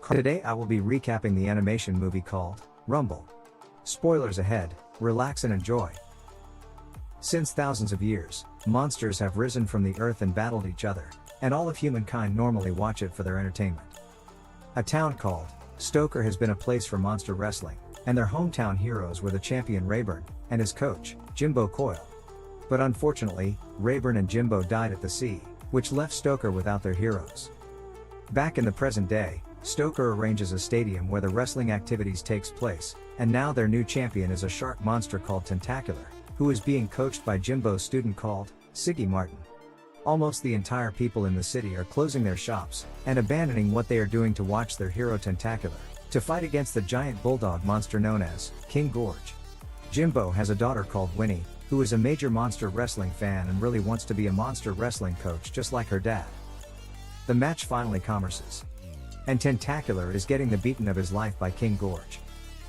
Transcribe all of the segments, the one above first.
Today I will be recapping the animation movie called Rumble. Spoilers ahead, relax and enjoy. Since thousands of years, monsters have risen from the earth and battled each other, and all of humankind normally watch it for their entertainment. A town called Stoker has been a place for monster wrestling, and their hometown heroes were the champion Rayburn and his coach, Jimbo Coyle. But unfortunately, Rayburn and Jimbo died at the sea, which left Stoker without their heroes. Back in the present day, Stoker arranges a stadium where the wrestling activities takes place, and now their new champion is a shark monster called Tentacular, who is being coached by Jimbo's student called Siggy Martin. Almost the entire people in the city are closing their shops, and abandoning what they are doing to watch their hero Tentacular, to fight against the giant bulldog monster known as King Gorge. Jimbo has a daughter called Winnie, who is a major monster wrestling fan and really wants to be a monster wrestling coach just like her dad. The match finally commences, and Tentacular is getting the beating of his life by King Gorge.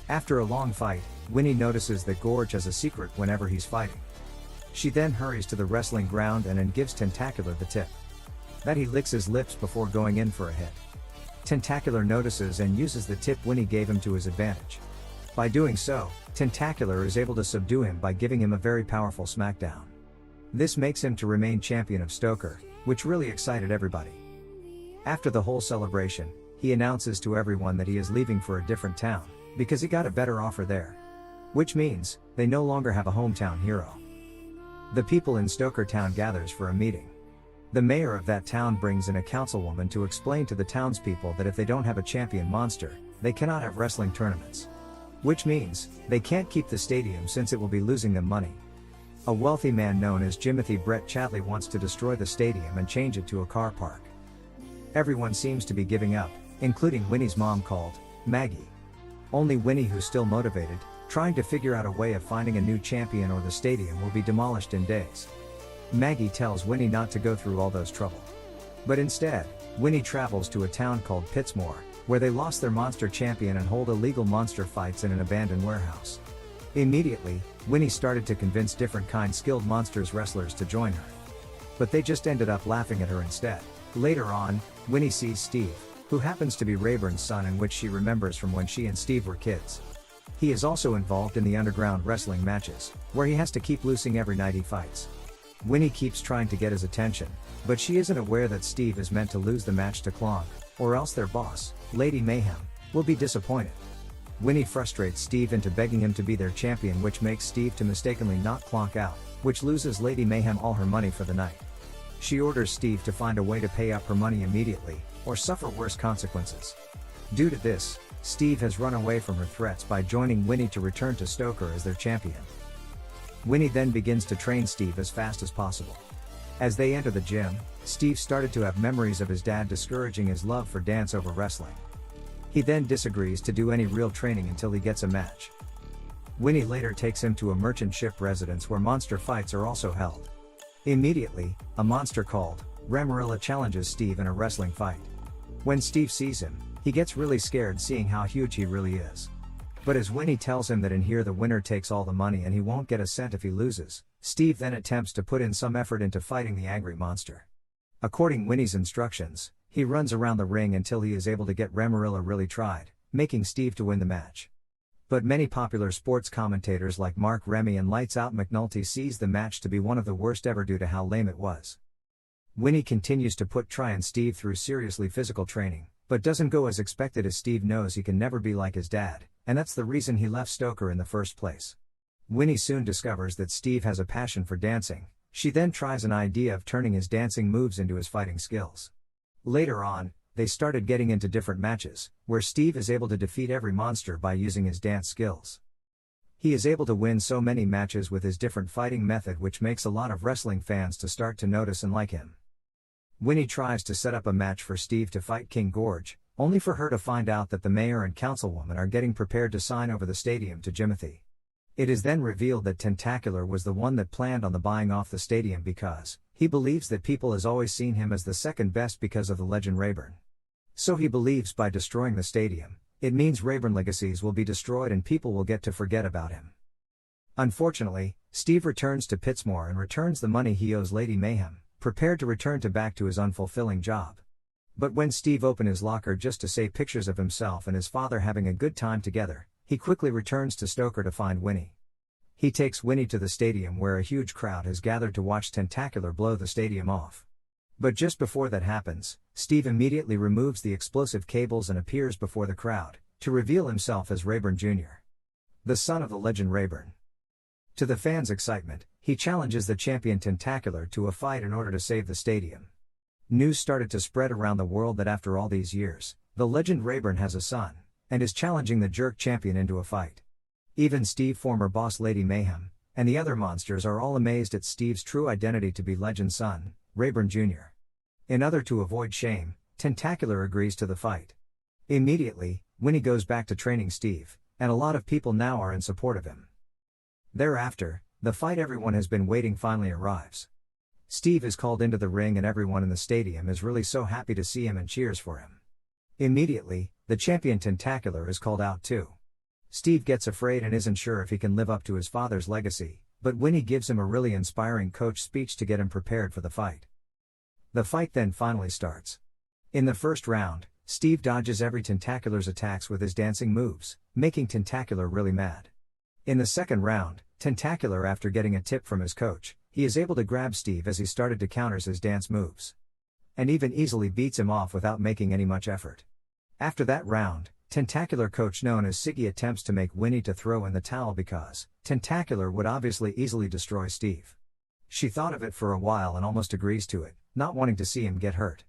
After a long fight, Winnie notices that Gorge has a secret whenever he's fighting. She then hurries to the wrestling ground and gives Tentacular the tip that he licks his lips before going in for a hit. Tentacular notices and uses the tip Winnie gave him to his advantage. By doing so, Tentacular is able to subdue him by giving him a very powerful smackdown. This makes him to remain champion of Stoker, which really excited everybody. After the whole celebration, he announces to everyone that he is leaving for a different town, because he got a better offer there. Which means, they no longer have a hometown hero. The people in Stoker town gathers for a meeting. The mayor of that town brings in a councilwoman to explain to the townspeople that if they don't have a champion monster, they cannot have wrestling tournaments. Which means, they can't keep the stadium since it will be losing them money. A wealthy man known as Jimothy Brett Chadley wants to destroy the stadium and change it to a car park. Everyone seems to be giving up, including Winnie's mom called Maggie. Only Winnie, who's still motivated, trying to figure out a way of finding a new champion or the stadium will be demolished in days. Maggie tells Winnie not to go through all those trouble. But instead, Winnie travels to a town called Pittsmore, where they lost their monster champion and hold illegal monster fights in an abandoned warehouse. Immediately, Winnie started to convince different skilled monsters wrestlers to join her. But they just ended up laughing at her instead. Later on, Winnie sees Steve, who happens to be Rayburn's son and which she remembers from when she and Steve were kids. He is also involved in the underground wrestling matches, where he has to keep losing every night he fights. Winnie keeps trying to get his attention, but she isn't aware that Steve is meant to lose the match to Clonk, or else their boss, Lady Mayhem, will be disappointed. Winnie frustrates Steve into begging him to be their champion, which makes Steve to mistakenly knock Clonk out, which loses Lady Mayhem all her money for the night. She orders Steve to find a way to pay up her money immediately, or suffer worse consequences. Due to this, Steve has run away from her threats by joining Winnie to return to Stoker as their champion. Winnie then begins to train Steve as fast as possible. As they enter the gym, Steve started to have memories of his dad discouraging his love for dance over wrestling. He then disagrees to do any real training until he gets a match. Winnie later takes him to a merchant ship residence where monster fights are also held. Immediately, a monster called Ramarilla challenges Steve in a wrestling fight. When Steve sees him, he gets really scared seeing how huge he really is. But as Winnie tells him that in here the winner takes all the money and he won't get a cent if he loses, Steve then attempts to put in some effort into fighting the angry monster. According Winnie's instructions, he runs around the ring until he is able to get Ramarilla really tried, making Steve to win the match. But many popular sports commentators like Mark Remy and Lights Out McNulty sees the match to be one of the worst ever due to how lame it was. Winnie continues to put Try and Steve through seriously physical training, but doesn't go as expected as Steve knows he can never be like his dad, and that's the reason he left Stoker in the first place. Winnie soon discovers that Steve has a passion for dancing. She then tries an idea of turning his dancing moves into his fighting skills. Later on, they started getting into different matches, where Steve is able to defeat every monster by using his dance skills. He is able to win so many matches with his different fighting method, which makes a lot of wrestling fans to start to notice and like him. Winnie tries to set up a match for Steve to fight King Gorge, only for her to find out that the mayor and councilwoman are getting prepared to sign over the stadium to Jimothy. It is then revealed that Tentacular was the one that planned on the buying off the stadium because he believes that people has always seen him as the second best because of the legend Rayburn. So he believes by destroying the stadium, it means Rayburn legacies will be destroyed and people will get to forget about him. Unfortunately, Steve returns to Pittsmore and returns the money he owes Lady Mayhem, prepared to return back to his unfulfilling job. But when Steve opened his locker just to save pictures of himself and his father having a good time together, he quickly returns to Stoker to find Winnie. He takes Winnie to the stadium where a huge crowd has gathered to watch Tentacular blow the stadium off. But just before that happens, Steve immediately removes the explosive cables and appears before the crowd, to reveal himself as Rayburn Jr., the son of the legend Rayburn. To the fans' excitement, he challenges the champion Tentacular to a fight in order to save the stadium. News started to spread around the world that after all these years, the legend Rayburn has a son, and is challenging the jerk champion into a fight. Even Steve, former boss Lady Mayhem, and the other monsters are all amazed at Steve's true identity to be legend's son, Rayburn Jr. In order to avoid shame, Tentacular agrees to the fight. Immediately, Winnie goes back to training Steve, and a lot of people now are in support of him. Thereafter, the fight everyone has been waiting finally arrives. Steve is called into the ring and everyone in the stadium is really so happy to see him and cheers for him. Immediately, the champion Tentacular is called out too. Steve gets afraid and isn't sure if he can live up to his father's legacy, but Winnie gives him a really inspiring coach speech to get him prepared for the fight. The fight then finally starts. In the first round, Steve dodges every Tentacular's attacks with his dancing moves, making Tentacular really mad. In the second round, Tentacular, after getting a tip from his coach, he is able to grab Steve as he started to counter his dance moves. And even easily beats him off without making any much effort. After that round, Tentacular coach known as Siggy attempts to make Winnie to throw in the towel because Tentacular would obviously easily destroy Steve. She thought of it for a while and almost agrees to it, not wanting to see him get hurt.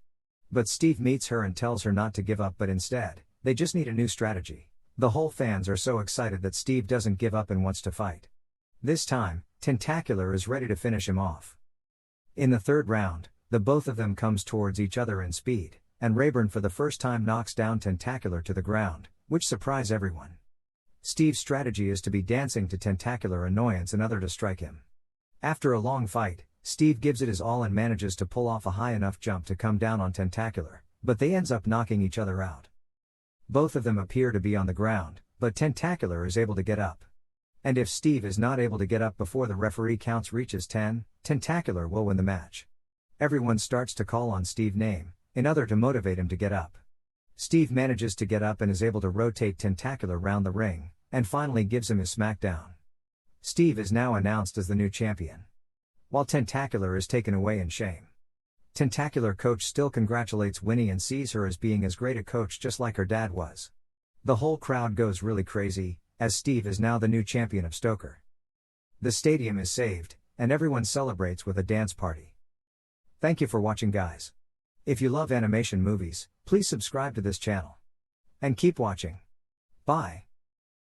But Steve meets her and tells her not to give up, but instead, they just need a new strategy. The whole fans are so excited that Steve doesn't give up and wants to fight. This time, Tentacular is ready to finish him off. In the third round, the both of them comes towards each other in speed, and Rayburn for the first time knocks down Tentacular to the ground, which surprise everyone. Steve's strategy is to be dancing to Tentacular annoyance in order to strike him. After a long fight, Steve gives it his all and manages to pull off a high enough jump to come down on Tentacular, but they ends up knocking each other out. Both of them appear to be on the ground, but Tentacular is able to get up. And if Steve is not able to get up before the referee counts reaches 10, Tentacular will win the match. Everyone starts to call on Steve's name, in order to motivate him to get up. Steve manages to get up and is able to rotate Tentacular round the ring, and finally gives him his smackdown. Steve is now announced as the new champion, while Tentacular is taken away in shame. Tentacular coach still congratulates Winnie and sees her as being as great a coach just like her dad was. The whole crowd goes really crazy, as Steve is now the new champion of Stoker. The stadium is saved, and everyone celebrates with a dance party. Thank you for watching, guys. If you love animation movies, please subscribe to this channel. And keep watching. Bye.